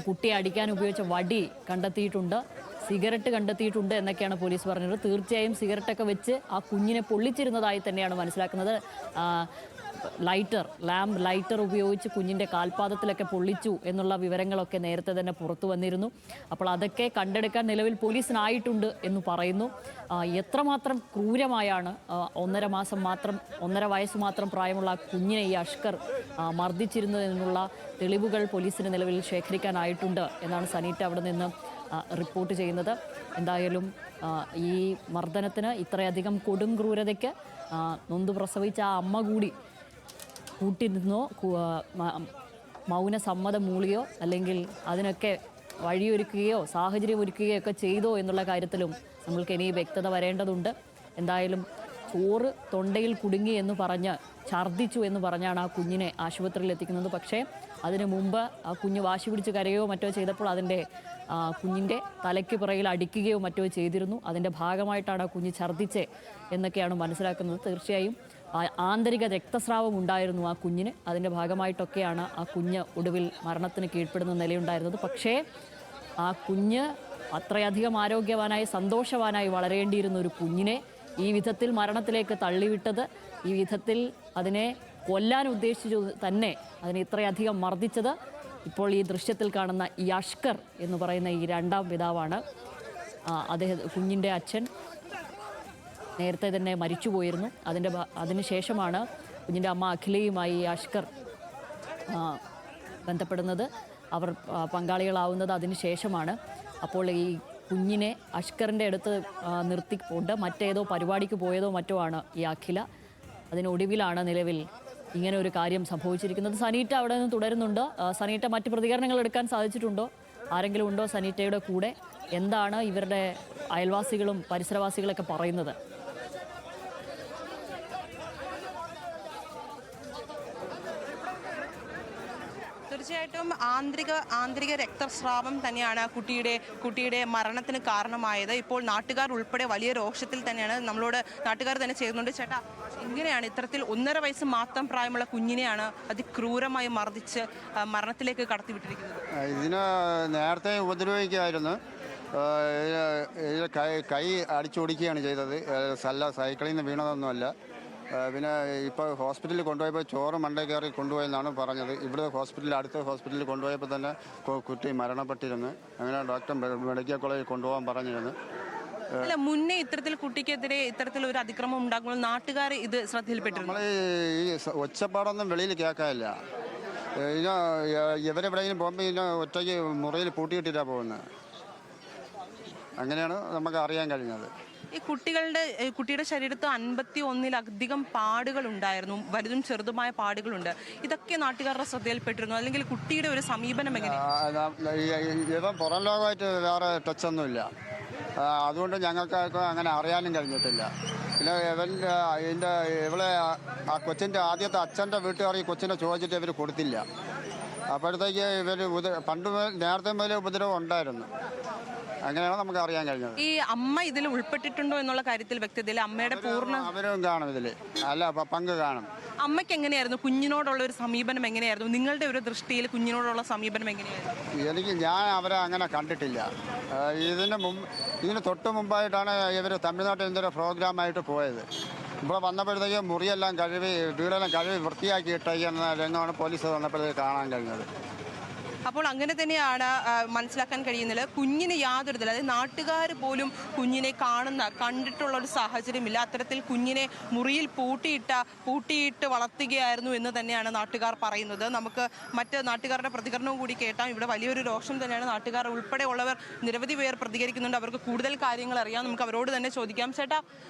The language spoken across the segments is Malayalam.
കുട്ടിയെ അടിക്കാൻ ഉപയോഗിച്ച വടി കണ്ടെത്തിയിട്ടുണ്ട്, സിഗരറ്റ് കണ്ടെത്തിയിട്ടുണ്ട് എന്നൊക്കെയാണ് പോലീസ് പറഞ്ഞത്. തീർച്ചയായും സിഗരറ്റൊക്കെ വെച്ച് ആ കുഞ്ഞിനെ പൊള്ളിച്ചിരുന്നതായി തന്നെയാണ് മനസ്സിലാക്കുന്നത്. ലാമ്പ് ലൈറ്റർ ഉപയോഗിച്ച് കുഞ്ഞിൻ്റെ കാൽപാദത്തിലൊക്കെ പൊള്ളിച്ചു എന്നുള്ള വിവരങ്ങളൊക്കെ നേരത്തെ തന്നെ പുറത്തു വന്നിരുന്നു. അപ്പോൾ അതൊക്കെ കണ്ടെടുക്കാൻ നിലവിൽ പോലീസിനായിട്ടുണ്ട് എന്ന് പറയുന്നു. എത്രമാത്രം ക്രൂരമായാണ് 1.5 വയസ്സ് മാത്രം പ്രായമുള്ള ആ കുഞ്ഞിനെ ഈ അഷ്കർ മർദ്ദിച്ചിരുന്നതെന്നുള്ള തെളിവുകൾ പോലീസിന് നിലവിൽ ശേഖരിക്കാനായിട്ടുണ്ട് എന്നാണ് സനീറ്റ അവിടെ നിന്ന് റിപ്പോർട്ട് ചെയ്യുന്നത്. എന്തായാലും ഈ മർദ്ദനത്തിന്, ഇത്രയധികം കൊടും ക്രൂരതയ്ക്ക് നൊന്ത് പ്രസവിച്ച ആ അമ്മ കൂടി കൂട്ടിരുന്നോ, മൗന സമ്മതം മൂളിയോ അല്ലെങ്കിൽ അതിനൊക്കെ വഴിയൊരുക്കുകയോ സാഹചര്യം ഒരുക്കുകയോ ഒക്കെ ചെയ്തോ എന്നുള്ള കാര്യത്തിലും നമ്മൾക്ക് ഇനി വ്യക്തത വരേണ്ടതുണ്ട്. എന്തായാലും ചോറ് തൊണ്ടയിൽ കുടുങ്ങി എന്ന് പറഞ്ഞ് ഛർദ്ദിച്ചു എന്ന് പറഞ്ഞാണ് ആ കുഞ്ഞിനെ ആശുപത്രിയിൽ എത്തിക്കുന്നത്. പക്ഷേ അതിനു മുമ്പ് ആ കുഞ്ഞ് വാശി പിടിച്ച് കരയോ മറ്റോ ചെയ്തപ്പോൾ അതിൻ്റെ കുഞ്ഞിൻ്റെ തലയ്ക്ക് പിറകിൽ അടിക്കുകയോ മറ്റോ ചെയ്തിരുന്നു. അതിൻ്റെ ഭാഗമായിട്ടാണ് ആ കുഞ്ഞ് ഛർദ്ദിച്ചേ എന്നൊക്കെയാണ് മനസ്സിലാക്കുന്നത്. തീർച്ചയായും ആന്തരിക രക്തസ്രാവം ഉണ്ടായിരുന്നു ആ കുഞ്ഞിന്. അതിൻ്റെ ഭാഗമായിട്ടൊക്കെയാണ് ആ കുഞ്ഞ് ഒടുവിൽ മരണത്തിന് കീഴ്പ്പെടുന്ന നിലയുണ്ടായിരുന്നത്. പക്ഷേ ആ കുഞ്ഞ് അത്രയധികം ആരോഗ്യവാനായി സന്തോഷവാനായി വളരേണ്ടിയിരുന്ന ഒരു കുഞ്ഞിനെ ഈ വിധത്തിൽ മരണത്തിലേക്ക് തള്ളിവിട്ടത്, ഈ വിധത്തിൽ അതിനെ കൊല്ലാൻ ഉദ്ദേശിച്ചു തന്നെ അതിനെ ഇത്രയധികം മർദ്ദിച്ചത് ഇപ്പോൾ ഈ ദൃശ്യത്തിൽ കാണുന്ന ഈ അഷ്കർ എന്ന് പറയുന്ന ഈ രണ്ടാം പിതാവാണ്. കുഞ്ഞിൻ്റെ അച്ഛൻ നേരത്തെ തന്നെ മരിച്ചുപോയിരുന്നു. അതിനുശേഷമാണ് കുഞ്ഞിൻ്റെ അമ്മ അഖിലയുമായി ഈ അഷ്കർ ബന്ധപ്പെടുന്നത്. അവർ പങ്കാളികളാവുന്നത് അതിനുശേഷമാണ്. അപ്പോൾ ഈ കുഞ്ഞിനെ അഷ്കറിൻ്റെ അടുത്ത് നിർത്തിക്കൊണ്ട് മറ്റേതോ പരിപാടിക്ക് പോയതോ മറ്റോ ആണ് ഈ അഖില. അതിനൊടുവിലാണ് നിലവിൽ ഇങ്ങനെ ഒരു കാര്യം സംഭവിച്ചിരിക്കുന്നത്. സനീറ്റ അവിടെ നിന്ന് തുടരുന്നുണ്ട്. സനീറ്റ, മറ്റ് പ്രതികരണങ്ങൾ എടുക്കാൻ സാധിച്ചിട്ടുണ്ടോ? ആരെങ്കിലും ഉണ്ടോ സനീറ്റയുടെ കൂടെ? എന്താണ് ഇവരുടെ അയൽവാസികളും പരിസരവാസികളൊക്കെ പറയുന്നത്? തീർച്ചയായിട്ടും ആന്തരിക രക്തസ്രാവം തന്നെയാണ് കുട്ടിയുടെ മരണത്തിന് കാരണമായത്. ഇപ്പോൾ നാട്ടുകാർ ഉൾപ്പെടെ വലിയ രോഷത്തിൽ തന്നെയാണ്. നമ്മളോട് നാട്ടുകാർ തന്നെ ചെയ്യുന്നുണ്ട്. ചേട്ടാ, എങ്ങനെയാണ് ഇത്തരത്തിൽ 1.5 വയസ്സ് മാത്രം പ്രായമുള്ള കുഞ്ഞിനെയാണ് അതിക്രൂരമായി മർദ്ദിച്ച് മരണത്തിലേക്ക് കടത്തിവിട്ടിരിക്കുന്നത്? ഇതിന് നേരത്തെ ഉപദ്രവിക്കുകയായിരുന്നു. കൈ അടിച്ചോടിക്കുകയാണ് ചെയ്തത്. സൈക്കിളിൽ നിന്ന് വീണതൊന്നുമല്ല. പിന്നെ ഇപ്പോൾ ഹോസ്പിറ്റലിൽ കൊണ്ടുപോയപ്പോൾ ചോറ് മണ്ടേ കയറി കൊണ്ടുപോയെന്നാണ് പറഞ്ഞത്. ഇവിടെ അടുത്ത ഹോസ്പിറ്റലിൽ കൊണ്ടുപോയപ്പോൾ തന്നെ കുട്ടി മരണപ്പെട്ടിരുന്നു. അങ്ങനെ ഡോക്ടർ മെഡിക്കൽ കോളേജിൽ കൊണ്ടുപോകാൻ പറഞ്ഞിരുന്നു. അല്ല, മുന്നേ ഇത്തരത്തിൽ കുട്ടിക്കെതിരെ ഇത്തരത്തിൽ ഒരു അതിക്രമം ഉണ്ടാകുമ്പോൾ നാട്ടുകാർ ഇത് ശ്രദ്ധയിൽപ്പെട്ടിരുന്നു. നമ്മൾ ഈ ഒച്ചപ്പാടൊന്നും വെളിയിൽ കേൾക്കാനില്ല. ഇവരെവിടെയെങ്കിലും പോകുമ്പോൾ ഇതിനെ ഒറ്റയ്ക്ക് മുറിയിൽ പൂട്ടിയിട്ടിട്ടാണ് പോകുന്നത്. അങ്ങനെയാണ് നമുക്ക് അറിയാൻ കഴിഞ്ഞത്. ഈ കുട്ടിയുടെ ശരീരത്ത് 51-ലധികം പാടുകൾ ഉണ്ടായിരുന്നു. വലുതും ചെറുതുമായ പാടുകളുണ്ട്. ഇതൊക്കെ നാട്ടുകാരുടെ ശ്രദ്ധയിൽപ്പെട്ടിരുന്നു. അല്ലെങ്കിൽ കുട്ടിയുടെ ഒരു സമീപനം എങ്ങനെയാണ്? ഇവൻ പുറം ലോകമായിട്ട് വേറെ ടച്ചൊന്നുമില്ല. അതുകൊണ്ട് ഞങ്ങൾക്ക് അങ്ങനെ അറിയാനും കഴിഞ്ഞിട്ടില്ല. പിന്നെ ഇവളെ ആ കൊച്ചിൻ്റെ ആദ്യത്തെ അച്ഛൻ്റെ വീട്ടുകാർ ഈ കൊച്ചിനെ ചോദിച്ചിട്ട് ഇവർ കൊടുത്തില്ല. അപ്പോഴത്തേക്ക് നേരത്തെ മുതലേ ഉപദ്രവം ഉണ്ടായിരുന്നു. അങ്ങനെയാണ് നമുക്ക് അറിയാൻ കഴിഞ്ഞത്. ഈ അമ്മ ഇതിൽ ഉൾപ്പെട്ടിട്ടുണ്ടോ എന്നുള്ള കാര്യത്തിൽ വ്യക്തതയില്ല. അമ്മയുടെ അവരും കാണും ഇതിൽ, അല്ല പങ്ക് കാണും. അമ്മയ്ക്ക് എങ്ങനെയായിരുന്നു കുഞ്ഞിനോടുള്ള ഒരു സമീപനം? എങ്ങനെയായിരുന്നു നിങ്ങളുടെ ഒരു ദൃഷ്ടിയിൽ കുഞ്ഞിനോടുള്ള സമീപനം എങ്ങനെയായിരുന്നു? ഞാൻ അവരെ അങ്ങനെ കണ്ടിട്ടില്ല. ഇതിന് തൊട്ട് മുമ്പായിട്ടാണ് ഇവർ തമിഴ്നാട്ടിൽ എന്തൊരു പ്രോഗ്രാമായിട്ട് പോയത്. ഇവിടെ വന്നപ്പോഴത്തേക്ക് മുറിയെല്ലാം വീടെല്ലാം കഴുകി വൃത്തിയാക്കി ഇട്ടേക്കുന്ന രംഗമാണ് പോലീസ് വന്നപ്പോഴത്തേക്ക് കാണാൻ കഴിഞ്ഞത്. അപ്പോൾ അങ്ങനെ തന്നെയാണ് മനസ്സിലാക്കാൻ കഴിയുന്നത്. കുഞ്ഞിന് യാതൊരു ഇതില്ല. അതായത് നാട്ടുകാർ പോലും കുഞ്ഞിനെ കണ്ടിട്ടുള്ള ഒരു സാഹചര്യമില്ല. അത്തരത്തിൽ കുഞ്ഞിനെ മുറിയിൽ പൂട്ടിയിട്ട് വളർത്തുകയായിരുന്നു എന്ന് തന്നെയാണ് നാട്ടുകാർ പറയുന്നത്. നമുക്ക് മറ്റ് നാട്ടുകാരുടെ പ്രതികരണവും കൂടി കേട്ടാം. ഇവിടെ വലിയൊരു രോഷം തന്നെയാണ്. നാട്ടുകാർ ഉൾപ്പെടെയുള്ളവർ നിരവധി പേർ പ്രതികരിക്കുന്നുണ്ട്. അവർക്ക് കൂടുതൽ കാര്യങ്ങൾ അറിയാം. നമുക്ക് അവരോട് തന്നെ ചോദിക്കാം. ചേട്ടാ,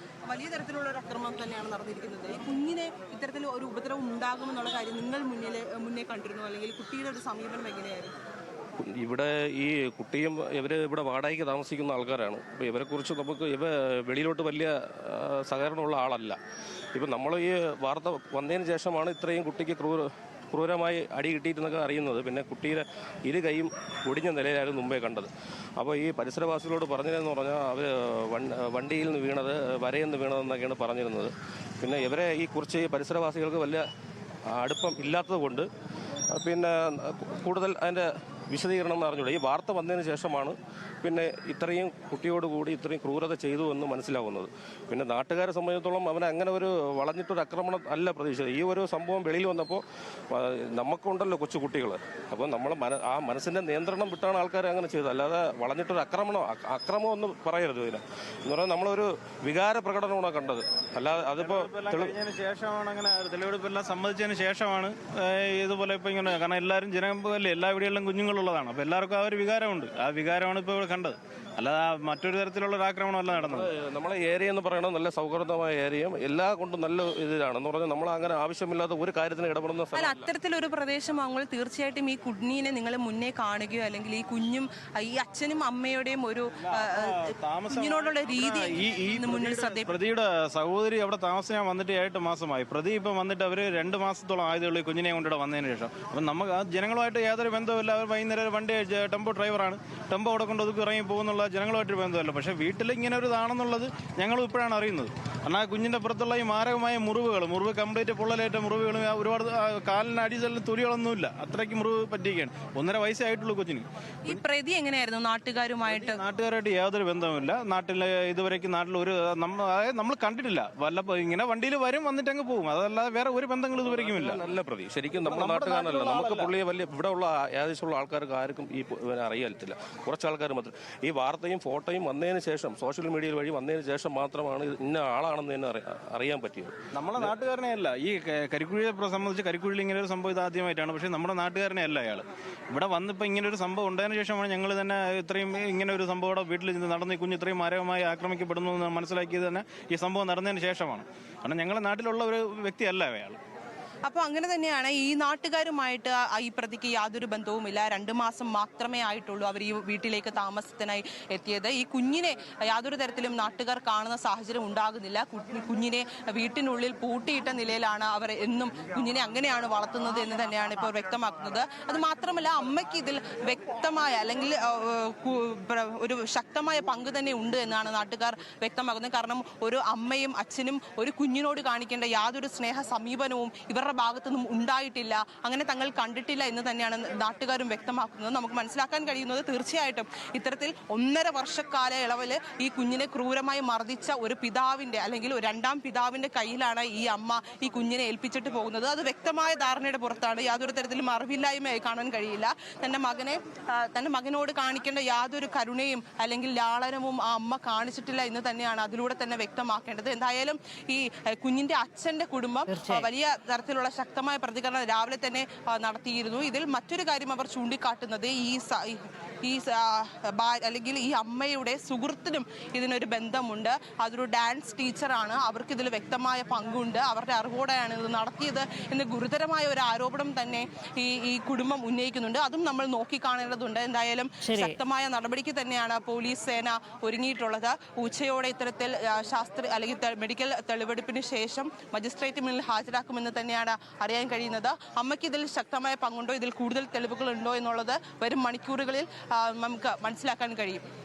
വലിയ തരത്തിലുള്ള ഒരു അക്രമം തന്നെയാണ് നടന്നിരിക്കുന്നത്. ഈ കുഞ്ഞിനെ ഇത്തരത്തിൽ ഒരു ഉപദ്രവം ഉണ്ടാകുമെന്നുള്ള കാര്യം നിങ്ങൾ മുന്നേ കണ്ടിരുന്നു? അല്ലെങ്കിൽ കുട്ടിയുടെ ഒരു സമീപനം എങ്ങനെയായിരുന്നു? ഇവിടെ ഈ കുട്ടിയും ഇവിടെ വാടകയ്ക്ക് താമസിക്കുന്ന ആൾക്കാരാണ്. അപ്പോൾ ഇവരെക്കുറിച്ച് നമുക്ക് വെളിയിലോട്ട് വലിയ സഹകരണമുള്ള ആളല്ല. ഇപ്പം നമ്മൾ ഈ വാർത്ത വന്നതിന് ശേഷമാണ് ഇത്രയും കുട്ടിക്ക് ക്രൂരമായി അടി കിട്ടിയിട്ടെന്നൊക്കെ അറിയുന്നത്. പിന്നെ കുട്ടിയുടെ കൈയും ഒടിഞ്ഞ നിലയിലായിരുന്നു മുമ്പേ കണ്ടത്. അപ്പോൾ ഈ പരിസരവാസികളോട് പറഞ്ഞതെന്ന് പറഞ്ഞാൽ അവർ വണ്ടിയിൽ നിന്ന് വീണത്, വരയിൽ നിന്ന് വീണതെന്നൊക്കെയാണ് പറഞ്ഞിരുന്നത്. പിന്നെ ഇവരെ ഈ പരിസരവാസികൾക്ക് വലിയ അടുപ്പം ഇല്ലാത്തത് കൊണ്ട് പിന്നെ കൂടുതൽ അതിൻ്റെ വിശദീകരണം എന്ന് അറിഞ്ഞൂടെ. ഈ വാർത്ത വന്നതിന് ശേഷമാണ് പിന്നെ ഇത്രയും കുട്ടിയോടുകൂടി ഇത്രയും ക്രൂരത ചെയ്തു എന്ന് മനസ്സിലാവുന്നത്. പിന്നെ നാട്ടുകാരെ സംബന്ധിച്ചിടത്തോളം അവനെ അങ്ങനെ ഒരു വളഞ്ഞിട്ടൊരു ആക്രമണം അല്ല പ്രതീക്ഷിച്ചത്. ഈ ഒരു സംഭവം വെളിയിൽ വന്നപ്പോൾ നമുക്കുണ്ടല്ലോ കൊച്ചു കുട്ടികൾ, അപ്പോൾ നമ്മൾ ആ മനസ്സിൻ്റെ നിയന്ത്രണം വിട്ടാണ് ആൾക്കാർ അങ്ങനെ ചെയ്തത്. അല്ലാതെ വളഞ്ഞിട്ടൊരു അക്രമം എന്ന് പറയരുത് ഇതിന്. എന്ന് പറഞ്ഞാൽ നമ്മളൊരു വികാര പ്രകടനമാണ് കണ്ടത്. അല്ലാതെ അതിപ്പോൾ കഴിഞ്ഞതിന് ശേഷമാണ് അങ്ങനെ തെളിവെടുപ്പെല്ലാം സമ്മതിച്ചതിന് ശേഷമാണ് ഇതുപോലെ ഇപ്പം ഇങ്ങനെ, കാരണം എല്ലാവരും ജനമല്ലേ, എല്ലാ വീടുകളിലും കുഞ്ഞുങ്ങളുള്ളതാണ്. അപ്പോൾ എല്ലാവർക്കും ആ ഒരു വികാരമുണ്ട്. ആ വികാരമാണ് ഇപ്പോൾ ഇവിടെ കണ്ടത്. അല്ലാതെ മറ്റൊരു തരത്തിലുള്ള ഒരു ആക്രമണമല്ല നടന്നത്. നമ്മളെ ഏരിയ എന്ന് പറയുന്നത് നല്ല സൗഹൃദമായ ഏരിയയും എല്ലാ കൊണ്ടും നല്ല ഇതിലാണ്. എന്ന് പറഞ്ഞാൽ നമ്മൾ അങ്ങനെ ആവശ്യമില്ലാത്ത ഒരു കാര്യത്തിന് ഇടപെടുന്ന അല്ല, അത്തരത്തിലൊരു പ്രദേശമാകുമ്പോൾ തീർച്ചയായിട്ടും ഈ കുഞ്ഞിനെ നിങ്ങൾ മുന്നേ കാണുകയോ അല്ലെങ്കിൽ ഈ കുഞ്ഞും ഈ അച്ഛനും അമ്മയുടെയും ഒരു കുഞ്ഞിനോടുള്ള രീതി മുന്നിൽ പ്രതിയുടെ സഹോദരി അവിടെ താമസിക്കാൻ വന്നിട്ട് 8 മാസമായി. പ്രതി ഇപ്പം വന്നിട്ട് അവർ 2 മാസത്തോളം ആയതുള്ളൂ ഈ കുഞ്ഞിനെ കൊണ്ടിവിടെ വന്നതിന് ശേഷം. അപ്പം നമുക്ക് ആ ജനങ്ങളുമായിട്ട് യാതൊരു ബന്ധവുമില്ല. അവർ വൈകുന്നേരം വണ്ടി ടെമ്പോ ഡ്രൈവറാണ്, ടെമ്പോ അവിടെ കൊണ്ട് ഒതുക്കി ഇറങ്ങി പോകുന്നുള്ള ജനങ്ങളുമായിട്ടൊരു ബന്ധമല്ല. പക്ഷേ വീട്ടിൽ ഇങ്ങനെ ഒരു ഇതാണെന്നുള്ളത് ഞങ്ങളും ഇപ്പോഴാണ് അറിയുന്നത്. കാരണം ആ കുഞ്ഞിൻ്റെ പുറത്തുള്ള ഈ മാരകമായ മുറിവ് കംപ്ലീറ്റ് പൊള്ളലേറ്റ മുറിവുകളും ഒരുപാട് കാലിന് അടിച്ചെല്ലാം തുലികളൊന്നുമില്ല. അത്രയ്ക്ക് മുറിവ് പറ്റിയിരിക്കുകയാണ്. 1.5 വയസ്സേ ആയിട്ടുള്ളൂ കൊച്ചിന്. ഈ പ്രതി എങ്ങനെയായിരുന്നു നാട്ടുകാരുമായിട്ട് യാതൊരു ബന്ധവുമില്ല. നാട്ടിൽ ഇതുവരേക്കും നാട്ടിൽ ഒരു നമ്മൾ കണ്ടിട്ടില്ല. വല്ലപ്പോൾ ഇങ്ങനെ വണ്ടിയിൽ വരും, വന്നിട്ട് അങ്ങ് പോകും. അതല്ലാതെ വേറെ ഒരു ബന്ധങ്ങൾ ഇതുവരേക്കും ഇല്ല. നല്ല പ്രതി ശരിക്കും നമ്മുടെ നാട്ടുകാരനല്ല. നമുക്ക് പുള്ളിയെ വലിയ ഇവിടെ ഉള്ള ഏകദേശമുള്ള ആൾക്കാർക്ക് ആർക്കും ഈ അറിയാറ്റില്ല. കുറച്ച് ആൾക്കാർ മാത്രം. ഈ വാർത്തയും ഫോട്ടോയും വന്നതിന് ശേഷം സോഷ്യൽ മീഡിയ വഴി വന്നതിന് ശേഷം മാത്രമാണ് ഇന്ന ആളാണെന്ന് തന്നെ അറിയാൻ പറ്റിയത്. നമ്മളെ നാട്ടുകാരനെ അല്ല. ഈ കരിക്കുഴിയെ സംബന്ധിച്ച് കരിക്കുഴിയിൽ ഇങ്ങനെ ഒരു സംഭവം ഇത് ആദ്യമായിട്ടാണ്. പക്ഷേ നമ്മുടെ നാട്ടുകാരനെ അല്ല അയാൾ. ഇവിടെ വന്നിപ്പോൾ ഇങ്ങനെ ഒരു സംഭവം ഉണ്ടായതിനു ശേഷമാണ് ഞങ്ങൾ തന്നെ ഇത്രയും ഇങ്ങനെ ഒരു സംഭവം ഇവിടെ വീട്ടിൽ നടന്ന് ഈ കുഞ്ഞ് ഇത്രയും മാരകമായി ആക്രമിക്കപ്പെടുന്നു എന്ന് മനസ്സിലാക്കിയത് തന്നെ ഈ സംഭവം നടന്നതിന് ശേഷമാണ്. കാരണം ഞങ്ങളുടെ നാട്ടിലുള്ള ഒരു വ്യക്തിയല്ല അയാൾ. അപ്പോൾ അങ്ങനെ തന്നെയാണ്. ഈ നാട്ടുകാരുമായിട്ട് ഈ പ്രതിക്ക് യാതൊരു ബന്ധവുമില്ല. 2 മാസം മാത്രമേ ആയിട്ടുള്ളൂ അവർ ഈ വീട്ടിലേക്ക് താമസത്തിനായി എത്തിയത്. ഈ കുഞ്ഞിനെ യാതൊരു തരത്തിലും നാട്ടുകാർ കാണുന്ന സാഹചര്യം ഉണ്ടാകുന്നില്ല. കുഞ്ഞിനെ വീട്ടിനുള്ളിൽ പൂട്ടിയിട്ട നിലയിലാണ് അവർ എന്നും കുഞ്ഞിനെ അങ്ങനെയാണ് വളർത്തുന്നത് എന്ന് തന്നെയാണ് ഇപ്പോൾ വ്യക്തമാക്കുന്നത്. അത് മാത്രമല്ല, അമ്മയ്ക്ക് ഇതിൽ വ്യക്തമായ അല്ലെങ്കിൽ ഒരു ശക്തമായ പങ്ക് തന്നെ ഉണ്ട് എന്നാണ് നാട്ടുകാർ വ്യക്തമാക്കുന്നത്. കാരണം ഒരു അമ്മയും അച്ഛനും ഒരു കുഞ്ഞിനോട് കാണിക്കേണ്ട യാതൊരു സ്നേഹ സമീപനവും ഇവരുടെ ഭാഗത്തുനിന്നും ഉണ്ടായിട്ടില്ല, അങ്ങനെ തങ്ങൾ കണ്ടിട്ടില്ല എന്ന് തന്നെയാണ് നാട്ടുകാരും വ്യക്തമാക്കുന്നത്. നമുക്ക് മനസ്സിലാക്കാൻ കഴിയുന്നത് തീർച്ചയായിട്ടും ഇത്തരത്തിൽ 1.5 വർഷക്കാല ഇളവിൽ ഈ കുഞ്ഞിനെ ക്രൂരമായി മർദ്ദിച്ച ഒരു പിതാവിന്റെ അല്ലെങ്കിൽ ഒരു 2ാം പിതാവിന്റെ കയ്യിലാണ് ഈ അമ്മ ഈ കുഞ്ഞിനെ ഏൽപ്പിച്ചിട്ട് പോകുന്നത്. അത് വ്യക്തമായ ധാരണയുടെ പുറത്താണ്. യാതൊരു തരത്തിലും അറിവില്ലായ്മയായി കാണാൻ കഴിയില്ല. തന്റെ മകനോട് കാണിക്കേണ്ട യാതൊരു കരുണയും അല്ലെങ്കിൽ ലാളനവും ആ അമ്മ കാണിച്ചിട്ടില്ല എന്ന് തന്നെയാണ് അതിലൂടെ തന്നെ വ്യക്തമാക്കേണ്ടത്. എന്തായാലും ഈ കുഞ്ഞിന്റെ അച്ഛന്റെ കുടുംബം വലിയ തരത്തിലുള്ള ശക്തമായ പ്രതികരണം രാവിലെ തന്നെ നടത്തിയിരുന്നു. ഇതിൽ മറ്റൊരു കാര്യം അവർ ചൂണ്ടിക്കാട്ടുന്നത് അല്ലെങ്കിൽ ഈ അമ്മയുടെ സുഹൃത്തിനും ഇതിനൊരു ബന്ധമുണ്ട്. അതൊരു ഡാൻസ് ടീച്ചറാണ്. അവർക്ക് ഇതിൽ വ്യക്തമായ പങ്കുണ്ട്. അവരുടെ അറിവോടെയാണ് ഇത് നടത്തിയത് എന്ന് ഗുരുതരമായ ഒരു ആരോപണം തന്നെ ഈ കുടുംബം ഉന്നയിക്കുന്നുണ്ട്. അതും നമ്മൾ നോക്കിക്കാണേണ്ടതുണ്ട്. എന്തായാലും ശക്തമായ നടപടിക്ക് തന്നെയാണ് പോലീസ് സേന ഒരുങ്ങിയിട്ടുള്ളത്. ഉച്ചയോടെ ഇത്തരത്തിൽ അല്ലെങ്കിൽ മെഡിക്കൽ തെളിവെടുപ്പിന് ശേഷം മജിസ്ട്രേറ്റ് മുന്നിൽ ഹാജരാക്കുമെന്ന് തന്നെയാണ് അറിയാൻ കഴിയുന്നത്. അമ്മയ്ക്ക് ഇതിൽ ശക്തമായ പങ്കുണ്ടോ, ഇതിൽ കൂടുതൽ തെളിവുകൾ ഉണ്ടോ എന്നുള്ളത് വരും മണിക്കൂറുകളിൽ നമുക്ക് മനസ്സിലാക്കാൻ കഴിയും.